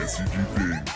DBSCG things.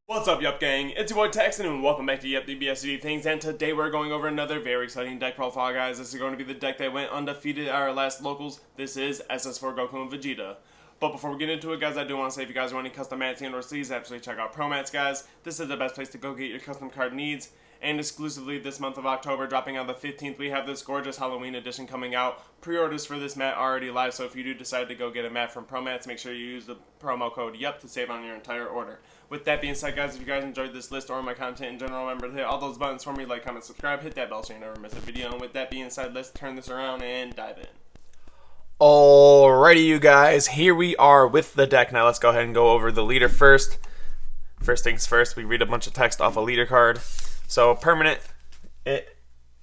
What's up, Yuhp gang? It's your boy Texan, and welcome back to Yuhp DBSCG Things. And today we're going over another very exciting deck profile, guys. This is going to be the deck that went undefeated at our last locals. This is Ss4 Goku and Vegeta. But before we get into it, guys, I do want to say if you guys want any custom mats and or sleeves, absolutely check out Promats, guys. This is the best place to go get your custom card needs. And exclusively this month of October, dropping on the 15th, we have this gorgeous Halloween edition coming out. Pre-orders for this mat are already live, so if you do decide to go get a mat from Promats, make sure you use the promo code YUP to save on your entire order. With that being said, guys, if you guys enjoyed this list or my content in general, remember to hit all those buttons for me, like, comment, subscribe, hit that bell so you never miss a video. And with that being said, let's turn this around and dive in. Alrighty, you guys, here we are with the deck. Now let's go ahead and go over the leader first. First things first, we read a bunch of text off a leader card. So permanent, it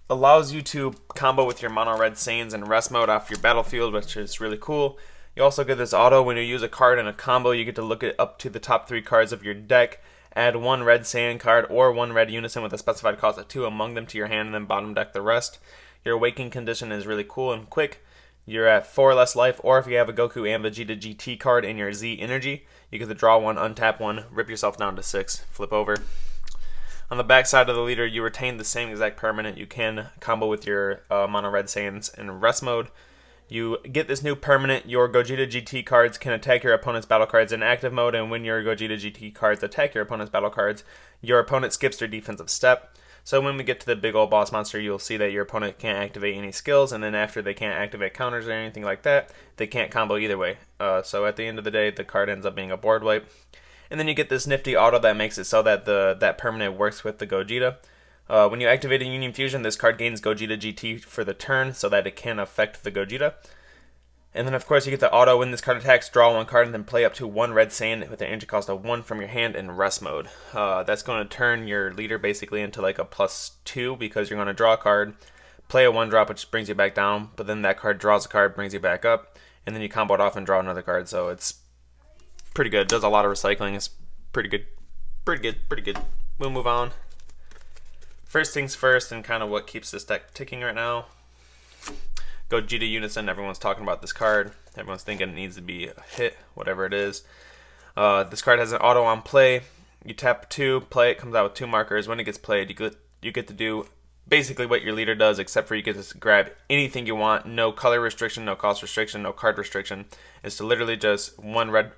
allows you to combo with your mono red Saiyans in rest mode off your battlefield, which is really cool. You also get this auto when you use a card in a combo. You get to look at up to the top 3 cards of your deck, add 1 red Saiyan card or 1 red Unison with a specified cost of 2 among them to your hand, and then bottom deck the rest. Your awakening condition is really cool and quick. You're at 4 less life, or if you have a Goku and Vegeta GT card in your Z energy, you get to draw 1, untap 1, rip yourself down to 6, flip over. On the back side of the leader, you retain the same exact permanent. You can combo with your mono red Saiyans in rest mode. You get this new permanent. Your Gogeta GT cards can attack your opponent's battle cards in active mode, and when your Gogeta GT cards attack your opponent's battle cards, your opponent skips their defensive step. So when we get to the big old boss monster, you'll see that your opponent can't activate any skills, and then after they can't activate counters or anything like that, they can't combo either way. So at the end of the day, the card ends up being a board wipe. And then you get this nifty auto that makes it so that that permanent works with the Gogeta. When you activate a Union Fusion, this card gains Gogeta GT for the turn so that it can affect the Gogeta. And then of course you get the auto when this card attacks, draw 1 card and then play up to 1 red Saiyan with an energy cost of 1 from your hand in rest mode. That's going to turn your leader basically into like a +2 because you're going to draw a card, play a 1-drop which brings you back down, but then that card draws a card, brings you back up, and then you combo it off and draw another card. So it's pretty good. Does a lot of recycling. It's pretty good. Pretty good. We'll move on. First things first, and kind of what keeps this deck ticking right now. Gogeta Unison. Everyone's talking about this card. Everyone's thinking it needs to be a hit, whatever it is. This card has an auto on play. You tap 2, play it, comes out with 2 markers. When it gets played, you get to do basically what your leader does, except for you get to grab anything you want. No color restriction, no cost restriction, no card restriction. It's to literally just one red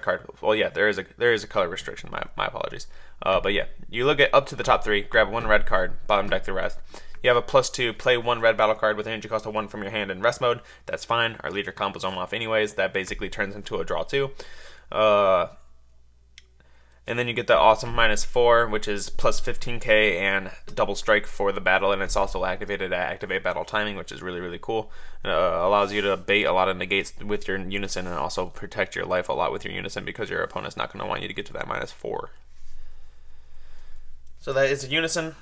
card. Well, yeah, there is a color restriction. My apologies. But yeah, you look at up to the top 3, grab 1 red card, bottom deck the rest. You have a +2, play 1 red battle card with an energy cost of 1 from your hand in rest mode. That's fine. Our leader combos them off anyways. That basically turns into a draw 2. And then you get the awesome -4, which is +15k and double strike for the battle, and it's also activated at activate battle timing, which is really cool. Allows you to bait a lot of negates with your Unison and also protect your life a lot with your Unison because your opponent's not going to want you to get to that -4. So that is a Unison.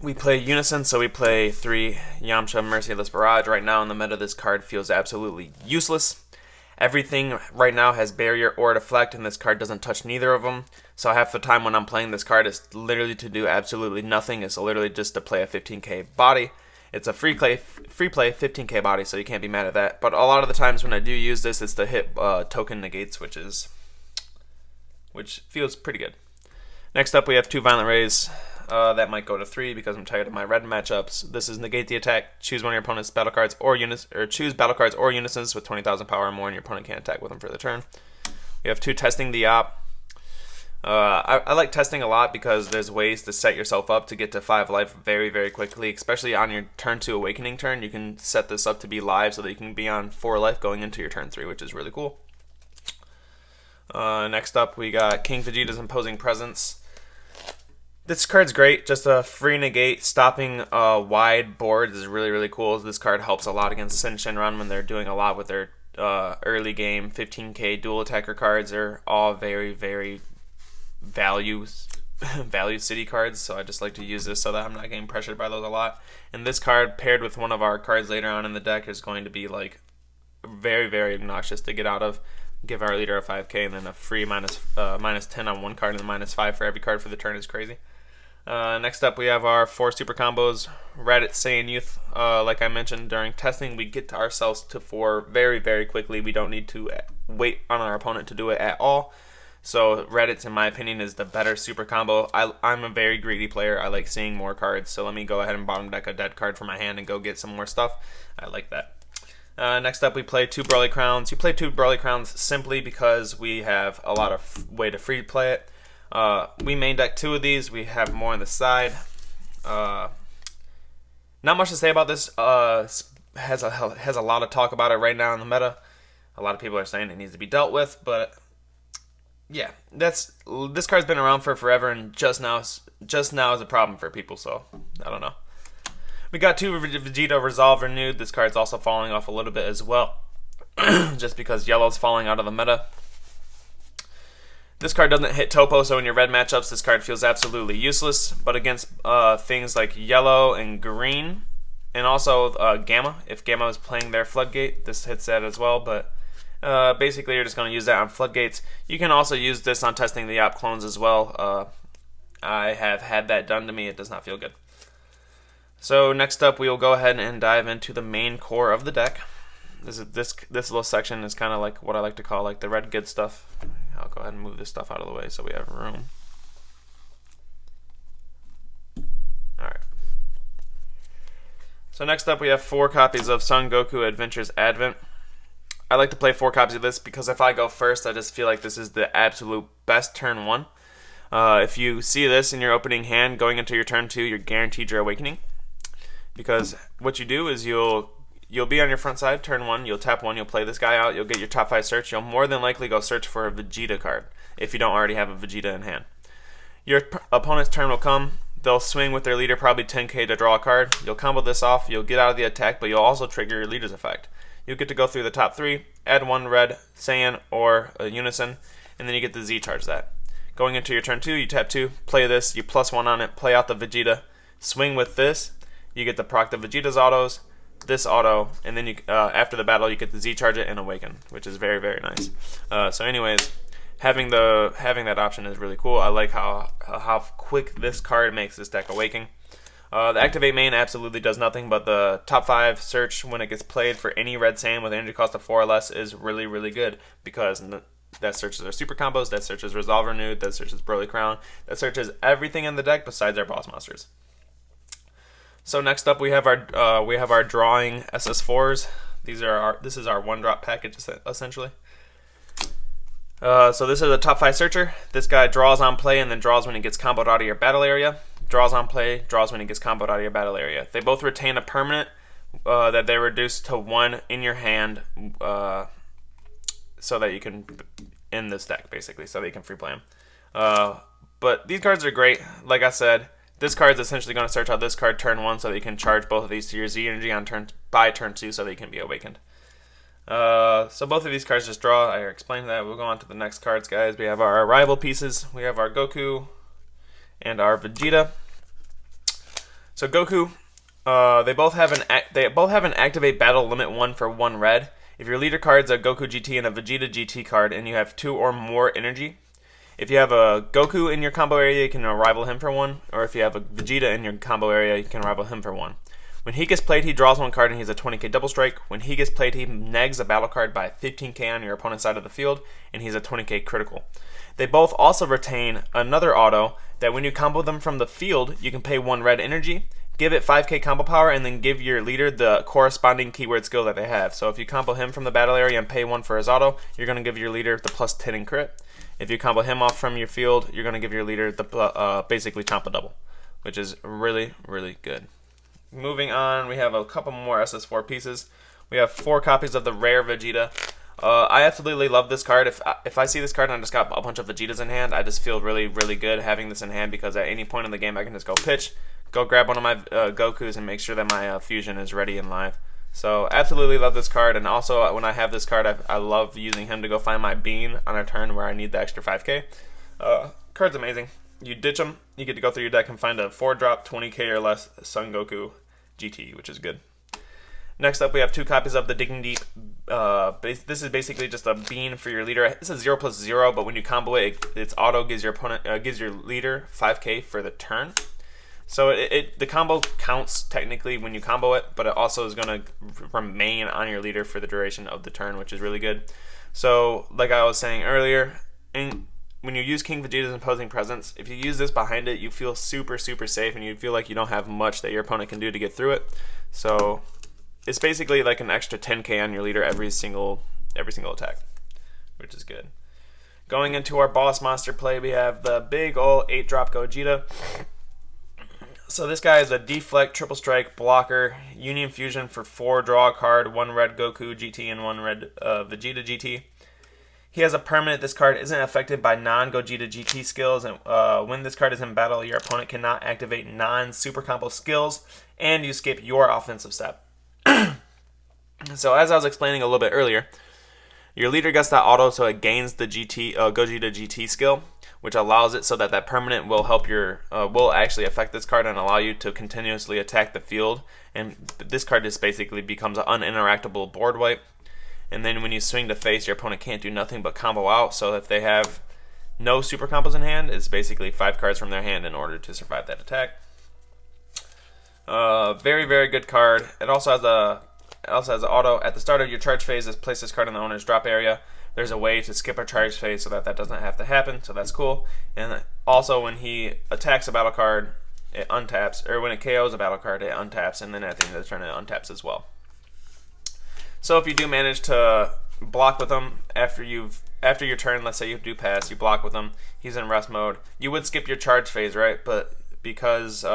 We play Unison, so we play 3 Yamcha Merciless Barrage. Right now in the meta, this card feels absolutely useless. Everything right now has barrier or deflect, and this card doesn't touch neither of them. So half the time when I'm playing this card, it's literally to do absolutely nothing. It's literally just to play a 15k body. It's a free play 15k body, so you can't be mad at that. But a lot of the times when I do use this, it's to hit token negates, which feels pretty good. Next up, we have 2 Violent Rays. That might go to 3 because I'm tired of my red matchups. This is negate the attack. Choose one of your opponent's battle cards or choose battle cards or Unisons with 20,000 power or more, and your opponent can't attack with them for the turn. We have 2 testing the Yuhp. I like testing a lot because there's ways to set yourself up to get to 5 life very quickly, especially on your turn 2 awakening turn. You can set this up to be live so that you can be on 4 life going into your turn 3, which is really cool. Next up, we got King Vegeta's Imposing Presence. This card's great. Just a free negate. Stopping wide boards is really cool. This card helps a lot against Sin Shenron when they're doing a lot with their early game 15k dual attacker cards. They're all very value city cards, so I just like to use this so that I'm not getting pressured by those a lot. And this card paired with one of our cards later on in the deck is going to be like very obnoxious to get out of. Give our leader a 5k and then a free -10 on 1 card and then -5 for every card for the turn is crazy. Next up, we have our 4 super combos. Raditz Saiyan Youth. Like I mentioned during testing, we get ourselves to 4 very quickly. We don't need to wait on our opponent to do it at all. So Reddit's, in my opinion, is the better super combo. I'm a very greedy player. I like seeing more cards, so let me go ahead and bottom deck a dead card from my hand and go get some more stuff. I like that. Next up, we play 2 Brawly Crowns. You play 2 Brawly Crowns simply because we have a lot of way to free play it. We main deck 2 of these. We have more on the side. Not much to say about this. Has a lot of talk about it right now in the meta. A lot of people are saying it needs to be dealt with, but yeah, this card's been around for forever, and just now is a problem for people. So I don't know. We got 2 Vegeta Resolve Renewed. This card's also falling off a little bit as well, just because yellow's falling out of the meta. This card doesn't hit Topo, so in your red matchups, this card feels absolutely useless. But against things like yellow and green, and also Gamma, if Gamma is playing their Floodgate, this hits that as well. But basically, you're just going to use that on Floodgates. You can also use this on testing the Yuhp clones as well. I have had that done to me. It does not feel good. So next up, we will go ahead and dive into the main core of the deck. This little section is kind of like what I like to call like the red good stuff. I'll go ahead and move this stuff out of the way so we have room. Alright. So next up, we have 4 copies of Son Goku Adventures Advent. I like to play 4 copies of this because if I go first, I just feel like this is the absolute best turn 1. If you see this in your opening hand going into your turn 2, you're guaranteed your awakening. Because what you do is you'll be on your front side, turn 1, you'll tap 1, you'll play this guy out, you'll get your top 5 search, you'll more than likely go search for a Vegeta card, if you don't already have a Vegeta in hand. Your opponent's turn will come, they'll swing with their leader probably 10k to draw a card, you'll combo this off, you'll get out of the attack, but you'll also trigger your leader's effect. You'll get to go through the top 3, add 1 red, Saiyan, or a Unison, and then you get the Z charge that. Going into your turn 2, you tap 2, play this, you +1 on it, play out the Vegeta, swing with this, you get to proc the Vegeta's autos, this auto, and then you after the battle you get the Z charge it and awaken, which is very, very nice. So anyways, having that option is really cool. I like how quick this card makes this deck awaken. The activate main absolutely does nothing, but the top 5 search when it gets played for any red Saiyan with energy cost of 4 or less is really, really good, because that searches our super combos, that searches Resolve Renewed, that searches Brawly Crown, that searches everything in the deck besides our boss monsters. So next up, we have our drawing SS4s. This is our 1-drop package essentially. So this is a top 5 searcher. This guy draws on play and then draws when he gets comboed out of your battle area. Draws on play, draws when he gets comboed out of your battle area. They both retain a permanent that they reduce to 1 in your hand, so that you can end this deck basically, so that you can free play them. But these cards are great. Like I said, this card is essentially going to search out this card turn 1 so that you can charge both of these to your Z energy on turn 2 so that you can be awakened. So both of these cards just draw. I explained that. We'll go on to the next cards, guys. We have our rival pieces. We have our Goku and our Vegeta. So Goku, they both have an activate battle limit 1 for 1 red. If your leader card's a Goku GT and a Vegeta GT card and you have 2 or more energy, if you have a Goku in your combo area, you can rival him for 1, or if you have a Vegeta in your combo area, you can rival him for 1. When he gets played, he draws 1 card and he's a 20k double strike. When he gets played, he negs a battle card by 15k on your opponent's side of the field, and he's a 20k critical. They both also retain another auto that when you combo them from the field, you can pay 1 red energy, give it 5k combo power, and then give your leader the corresponding keyword skill that they have. So if you combo him from the battle area and pay 1 for his auto, you're going to give your leader the +10 in crit. If you combo him off from your field, you're going to give your leader the basically Tampa double, which is really, really good. Moving on, we have a couple more SS4 pieces. We have 4 copies of the rare Vegeta. I absolutely love this card. If I see this card and I just got a bunch of Vegetas in hand, I just feel really, really good having this in hand, because at any point in the game I can just go pitch, go grab one of my Gokus, and make sure that my fusion is ready and live. So absolutely love this card, and also when I have this card, I love using him to go find my bean on a turn where I need the extra 5k. Card's amazing. You ditch him, you get to go through your deck and find a 4-drop 20k or less Son Goku GT, which is good. Next up, we have 2 copies of the Digging Deep. This is basically just a bean for your leader. This is 0+0, but when you combo it, its auto gives your opponent, gives your leader 5k for the turn. So the combo counts technically when you combo it, but it also is going to remain on your leader for the duration of the turn, which is really good. So like I was saying earlier, when you use King Vegeta's Imposing Presence, if you use this behind it, you feel super safe, and you feel like you don't have much that your opponent can do to get through it. So it's basically like an extra 10k on your leader every single attack, which is good. Going into our boss monster play, we have the big ol' 8-drop Gogeta. So this guy is a deflect, triple strike, blocker, Union Fusion for 4, draw a card, 1 red Goku GT and 1 red Vegeta GT. He has a permanent. This card isn't affected by non-Gogeta GT skills, and when this card is in battle, your opponent cannot activate non-super combo skills, and you skip your offensive step. So as I was explaining a little bit earlier, your leader gets that auto, so it gains the Gogeta GT skill, which allows it so that that permanent will help will actually affect this card and allow you to continuously attack the field. And this card just basically becomes an uninteractable board wipe. And then when you swing to face, your opponent can't do nothing but combo out. So if they have no super combos in hand, it's basically 5 cards from their hand in order to survive that attack. Very good card. It also has an auto at the start of your charge phase. Place this card in the owner's drop area. There's a way to skip a charge phase so that doesn't have to happen, so that's cool. And also when he attacks a battle card, it untaps, or when it KOs a battle card, it untaps, and then at the end of the turn, it untaps as well. So if you do manage to block with him after your turn, let's say you do pass, you block with him, he's in rest mode, you would skip your charge phase, right? But because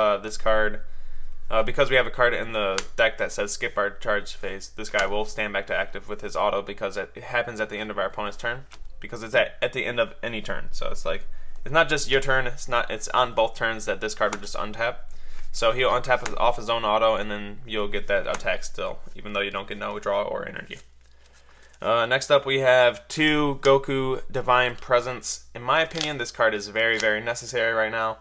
because we have a card in the deck that says skip our charge phase, this guy will stand back to active with his auto because it happens at the end of our opponent's turn, because it's at the end of any turn. So it's not just your turn, it's on both turns that this card will just untap. So he'll untap off his own auto, and then you'll get that attack still, even though you don't get no draw or energy. Next up, we have 2 Goku Divine Presence. In my opinion, this card is very necessary right now.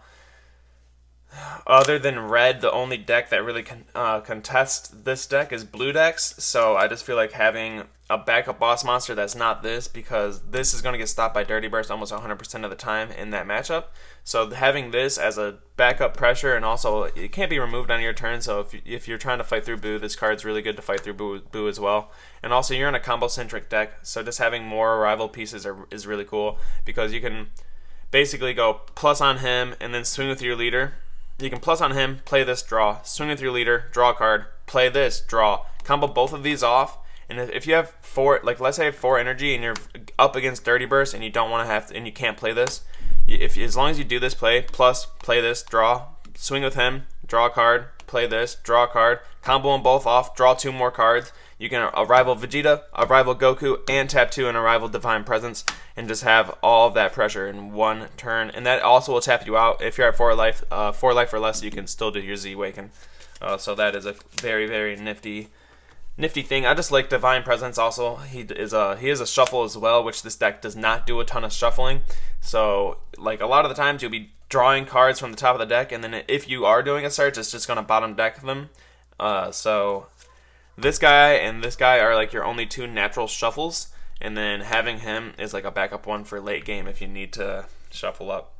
Other than red, the only deck that really contests this deck is blue decks, so I just feel like having a backup boss monster that's not this, because this is going to get stopped by Dirty Burst almost 100% of the time in that matchup. So having this as a backup pressure, and also it can't be removed on your turn, so if you're trying to fight through Boo, this card's really good to fight through Boo as well. And also you're in a combo-centric deck, so just having more rival pieces is really cool, because you can basically go plus on him and then swing with your leader. You can plus on him, play this, draw, swing with your leader, draw a card, play this, draw, combo both of these off. And if you have 4, like let's say you have 4 energy and you're up against Dirty Burst and you don't want to and you can't play this, as long as you do this play, plus play this, draw, swing with him, draw a card, play this, draw a card, combo them both off, draw 2 more cards. You can rival Vegeta, a rival Goku, and tap 2 and a rival Divine Presence, and just have all of that pressure in one turn. And that also will tap you out. If you're at 4 life or less, you can still do your Z-Waken. So that is a very nifty thing. I just like Divine Presence also. He is a shuffle as well, which this deck does not do a ton of shuffling. So like a lot of the times you'll be drawing cards from the top of the deck, and then if you are doing a search, it's just going to bottom deck them. So this guy and this guy are like your only 2 natural shuffles, and then having him is like a backup one for late game if you need to shuffle up.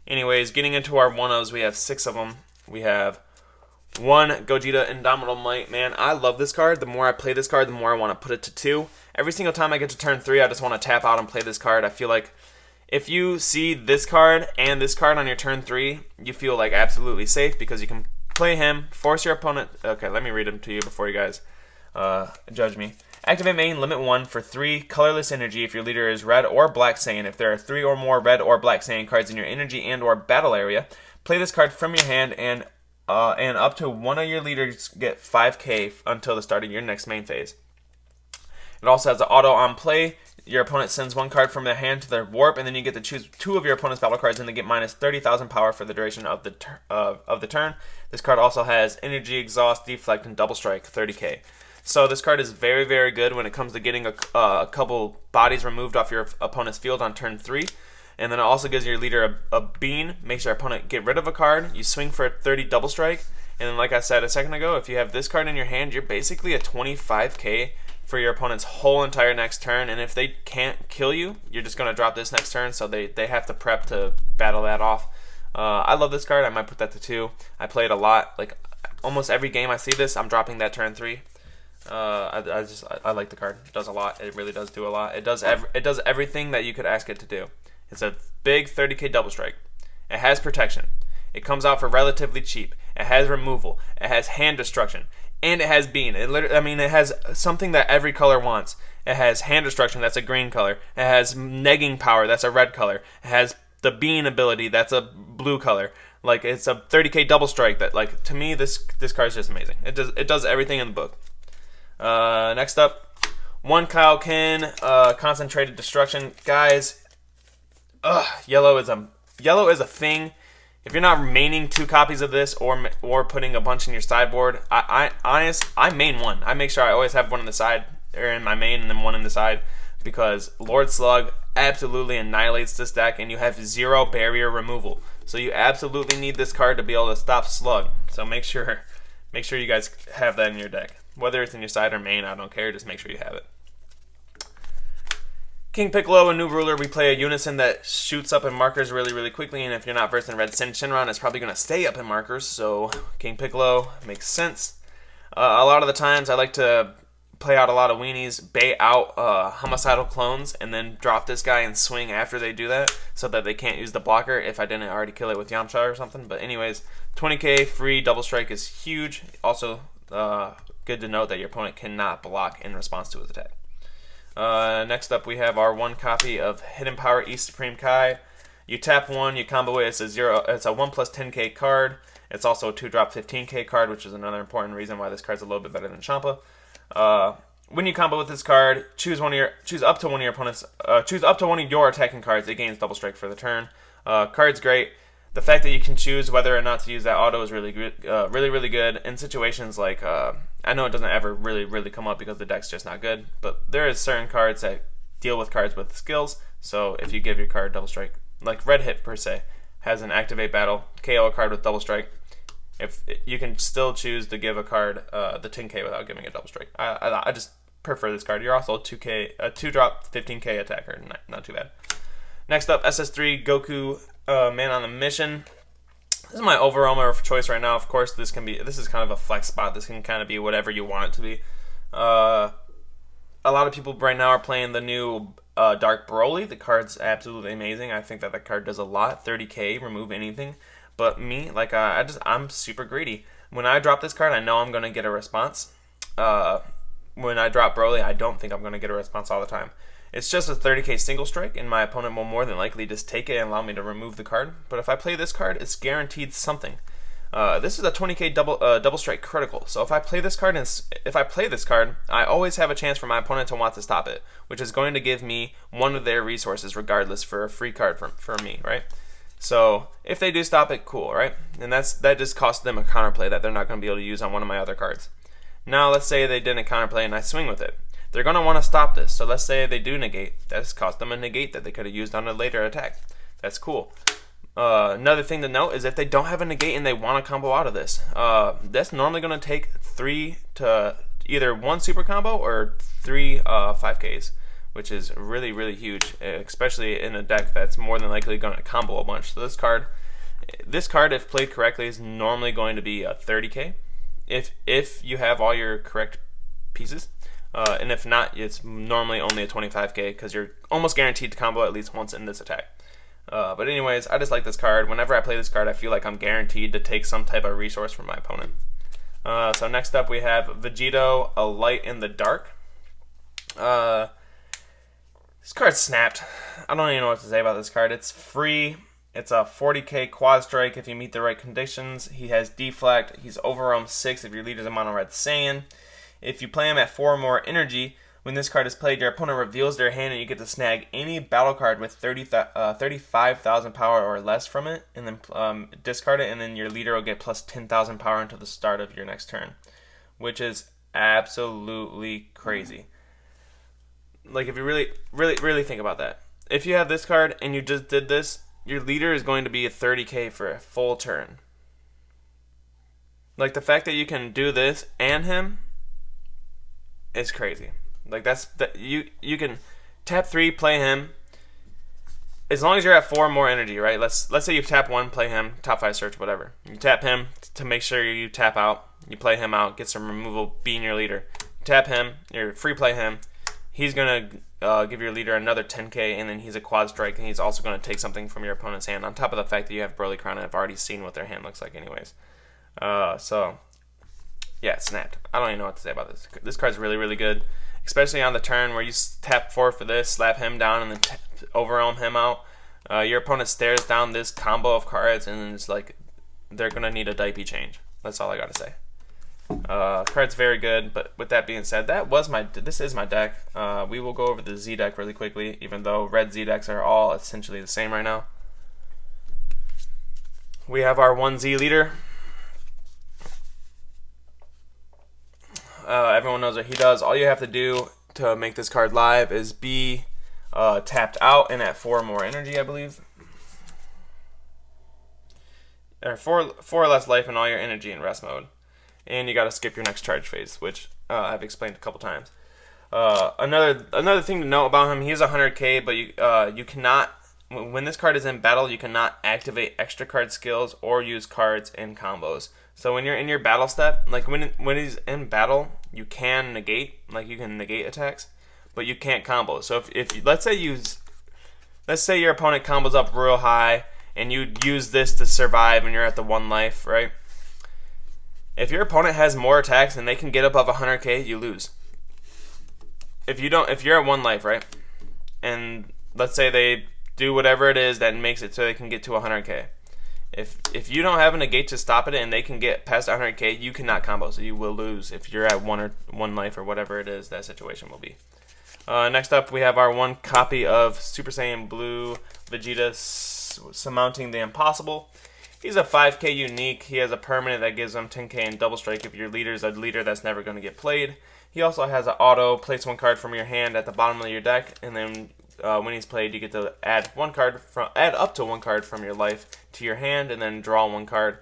Anyways, getting into our 1-ofs, we have 6 of them. We have 1 Gogeta Indomitable Might. Man, I love this card. The more I play this card, the more I want to put it to 2. Every single time I get to turn 3, I just want to tap out and play this card. I feel like if you see this card and this card on your turn 3, you feel like absolutely safe, because you can play him, force your opponent. Okay, let me read them to you before you guys judge me. Activate main, limit 1 for 3 colorless energy if your leader is red or black Saiyan. If there are 3 or more red or black Saiyan cards in your energy and or battle area, play this card from your hand, and up to one of your leaders get 5k until the start of your next main phase. It also has an auto on play. Your opponent sends 1 card from their hand to their warp, and then you get to choose 2 of your opponent's battle cards, and they get minus 30,000 power for the duration of the turn. This card also has energy, exhaust, deflect, and double strike, 30k. So this card is very good when it comes to getting a couple bodies removed off your opponent's field on turn 3. And then it also gives your leader a bean, makes your opponent get rid of a card. You swing for a 30 double strike, and then like I said a second ago, if you have this card in your hand, you're basically a 25k for your opponent's whole entire next turn. And if they can't kill you, you're just going to drop this next turn, so they have to prep to battle that off. I love this card. I might put that to 2. I play it a lot. Like almost every game I see this, I'm dropping that turn 3. I like the card. It does a lot. It really does do a lot. It does everything that you could ask it to do. It's a big 30k double strike. It has protection. It comes out for relatively cheap. It has removal. It has hand destruction, and it has bean. It has something that every color wants. It has hand destruction. That's a green color. It has negging power. That's a red color. It has the bean ability. That's a blue color. Like it's a 30k double strike. That like to me this card is just amazing. It does everything in the book. Next up, 1 Kaioken, concentrated destruction, guys. Yellow is a thing. If you're not maining 2 copies of this or putting a bunch in your sideboard, I main 1. I make sure I always have 1 on the side or in my main and then 1 in the side because Lord Slug absolutely annihilates this deck and you have 0 barrier removal. So you absolutely need this card to be able to stop Slug. So make sure you guys have that in your deck. Whether it's in your side or main, I don't care. Just make sure you have it. King Piccolo, a new ruler. We play a Unison that shoots up in markers really, really quickly. And if you're not versed in Red Shinron, it's probably going to stay up in markers. So King Piccolo makes sense. A lot of the times I like to play out a lot of weenies, bait out homicidal clones, and then drop this guy and swing after they do that so that they can't use the blocker if I didn't already kill it with Yamcha or something. But anyways, 20k free double strike is huge. Also, good to note that your opponent cannot block in response to his attack. Next up, we have our 1 copy of Hidden Power East Supreme Kai. You tap 1, you combo it. It's a 1 plus 10k card. It's also a 2-drop 15k card, which is another important reason why this card's a little bit better than Champa. When you combo with this card, choose up to one of your attacking cards. It gains double strike for the turn. Card's great. The fact that you can choose whether or not to use that auto is really good, really good in situations like I know it doesn't ever really come up because the deck's just not good, but there is certain cards that deal with cards with skills. So if you give your card double strike, like Red Hit per se has an activate battle, KO a card with double strike. If you can still choose to give a card the 10k without giving a double strike. I just prefer this card. You're also a 2-drop 15k attacker, not too bad. Next up, SS3 Goku. Man on a mission. This is my overarmer of choice right now. Of course, this is kind of a flex spot. This can kind of be whatever you want it to be. A lot of people right now are playing the new Dark Broly. The card's absolutely amazing. I think that the card does a lot. 30k, remove anything. But me, like I'm super greedy. When I drop this card, I know I'm gonna get a response. When I drop Broly, I don't think I'm gonna get a response all the time. It's just a 30k single strike, and my opponent will more than likely just take it and allow me to remove the card. But if I play this card, it's guaranteed something. This is a 20k double strike critical. So if I play this card, I always have a chance for my opponent to want to stop it, which is going to give me one of their resources, regardless, for a free card for me, right? So if they do stop it, cool, right? And that just costs them a counterplay that they're not going to be able to use on one of my other cards. Now let's say they didn't counterplay and I swing with it. They're going to want to stop this. So let's say they do negate. That's cost them a negate that they could have used on a later attack. That's cool. Another thing to note is if they don't have a negate and they want to combo out of this, that's normally going to take 3 to either 1 super combo or 3 5Ks, which is really huge, especially in a deck that's more than likely going to combo a bunch. So this card, if played correctly, is normally going to be a 30k if you have all your correct pieces. And if not, it's normally only a 25k because you're almost guaranteed to combo at least once in this attack. But anyways, I just like this card. Whenever I play this card, I feel like I'm guaranteed to take some type of resource from my opponent. So next up we have Vegito, a Light in the Dark. This card snapped. I don't even know what to say about this card. It's free. It's a 40k quad strike if you meet the right conditions. He has deflect. He's overwhelm 6 if your leader's a mono red Saiyan. If you play him at 4 or more energy, when this card is played, your opponent reveals their hand and you get to snag any battle card with 35,000 power or less from it, and then discard it, and then your leader will get plus 10,000 power until the start of your next turn, which is absolutely crazy. Like, if you really think about that. If you have this card and you just did this, your leader is going to be a 30k for a full turn. Like, the fact that you can do this and him is crazy. Like, you can tap 3, play him, as long as you're at 4 more energy, right? Let's say you tap 1, play him, top 5 search, whatever. You tap him to make sure you tap out. You play him out, get some removal, being your leader. Tap him, you're free play him. He's gonna give your leader another 10k, and then he's a quad strike, and he's also gonna take something from your opponent's hand. On top of the fact that you have Broly Crown, and I've already seen what their hand looks like, anyways. So yeah, it snapped. I don't even know what to say about this. This card's really, really good, especially on the turn where you tap 4 for this, slap him down, and then overwhelm him out. Your opponent stares down this combo of cards, and it's like they're gonna need a diaper change. That's all I gotta say. Card's very good, but with that being said, this is my deck. We will go over the Z deck really quickly, even though red Z decks are all essentially the same right now. We have our 1Z leader. Everyone knows what he does. All you have to do to make this card live is be tapped out and at 4 more energy, I believe. Or 4 or less life and all your energy in rest mode. And you gotta skip your next charge phase, which I've explained a couple times. Another thing to note about him, he's 100k, but you cannot, when this card is in battle, you cannot activate extra card skills or use cards in combos. So when you're in your battle step, like when he's in battle, you can negate, like you can negate attacks, but you can't combo. So if let's say your opponent combos up real high and you use this to survive and you're at the 1 life, right? If your opponent has more attacks and they can get above 100k, you lose. If you're at 1 life, right? And let's say they do whatever it is that makes it so they can get to 100k. If you don't have a negate to stop it and they can get past 100k, you cannot combo, so you will lose if you're at 1 life or whatever it is that situation will be. Next up, we have our 1 copy of Super Saiyan Blue Vegeta surmounting the impossible. He's a 5k unique. He has a permanent that gives him 10k in double strike if your leader's a leader that's never going to get played. He also has an auto, place 1 card from your hand at the bottom of your deck, and then when he's played, you get to add up to 1 card from your life to your hand, and then draw 1 card.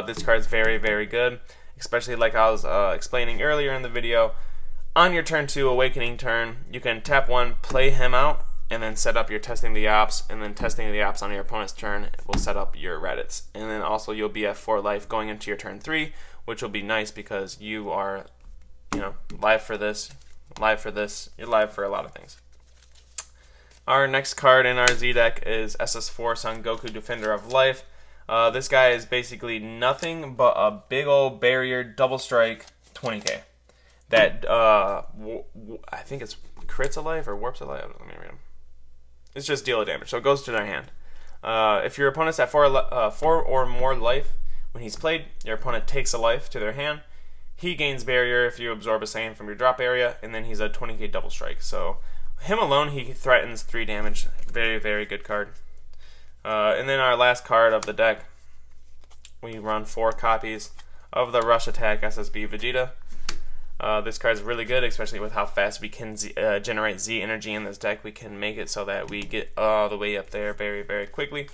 This card's very, very good, especially like I was explaining earlier in the video. On your turn 2 awakening turn, you can tap 1, play him out, and then set up your testing the ops, and then testing the ops on your opponent's turn will set up your Reddits. And then also you'll be at 4 life going into your turn 3, which will be nice because you are, live for this, you're live for a lot of things. Our next card in our Z deck is Ss4 Son Goku Defender of Life. This guy is basically nothing but a big old barrier double strike 20k. That I think it's crits a life or warps a life. Let me read them. It's just deal a damage, so it goes to their hand. If your opponent's at 4 or more life when he's played, your opponent takes a life to their hand. He gains barrier if you absorb a Saiyan from your drop area, and then he's a 20k double strike. So him alone, he threatens 3 damage. Very, very good card. And then our last card of the deck, we run 4 copies of the Rush Attack SSB Vegeta. This card is really good, especially with how fast we can generate Z energy in this deck. We can make it so that we get all the way up there very, very quickly.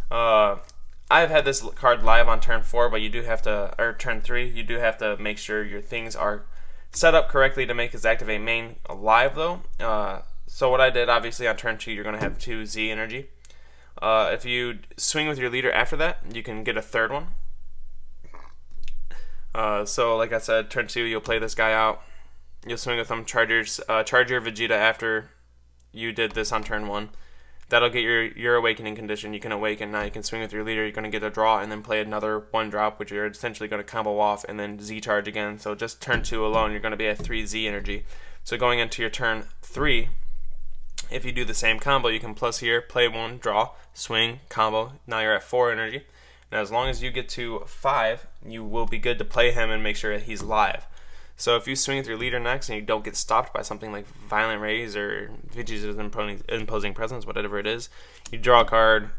I've had this card live on turn 4, but you do have to, or turn 3, you do have to make sure your things are set up correctly to make his activate main live though. So what I did, obviously on turn 2, you're going to have 2 Z energy. If you swing with your leader after that, you can get a 3rd one. So like I said, turn 2, you'll play this guy out. You'll swing with him, charge your Vegeta after you did this on turn 1. That'll get your awakening condition. You can awaken. Now you can swing with your leader. You're going to get a draw and then play another 1 drop, which you're essentially going to combo off and then Z charge again. So just turn 2 alone, you're going to be at 3 Z energy. So going into your turn 3, if you do the same combo, you can plus here, play 1, draw, swing, combo. Now you're at 4 energy. Now as long as you get to 5, you will be good to play him and make sure that he's live. So if you swing with your leader next and you don't get stopped by something like Violent Rays or Vegeta's Imposing Presence, whatever it is, you draw a card,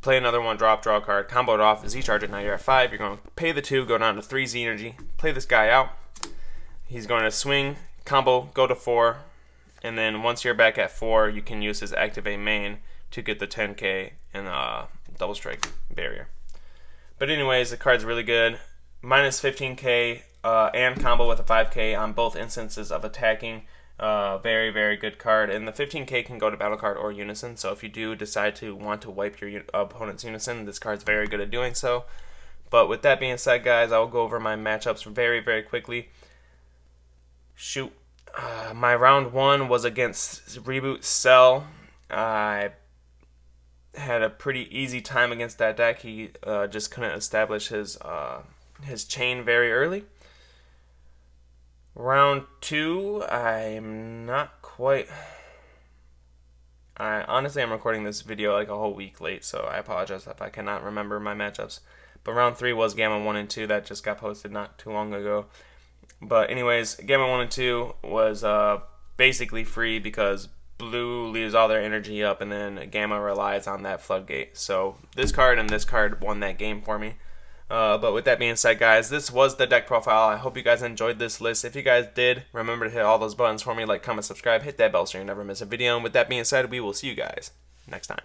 play another 1 drop, draw a card, combo it off, Z charge it. Now you're at 5. You're going to pay the 2, go down to 3 Z energy, play this guy out. He's going to swing, combo, go to 4, and then once you're back at 4, you can use his activate main to get the 10k and double strike barrier. But anyways, the card's really good. Minus 15k and combo with a 5k on both instances of attacking Very, very good card. And the 15k can go to battle card or Unison. So if you do decide to want to wipe your opponent's Unison, this card's very good at doing so. But with that being said, guys, I'll go over my matchups very, very quickly. Shoot. My round 1 was against Reboot Cell. I had a pretty easy time against that deck. He just couldn't establish his chain very early. Round 2, I'm not quite... honestly, I'm recording this video like a whole week late, so I apologize if I cannot remember my matchups. But round 3 was Gamma 1 and 2 that just got posted not too long ago. But anyways, Gamma 1 and 2 was basically free because Blue leaves all their energy up and then Gamma relies on that floodgate. So this card and this card won that game for me. But with that being said, guys, this was the deck profile. I hope you guys enjoyed this list. If you guys did, remember to hit all those buttons for me, like, comment, subscribe, hit that bell so you never miss a video. And with that being said, we will see you guys next time.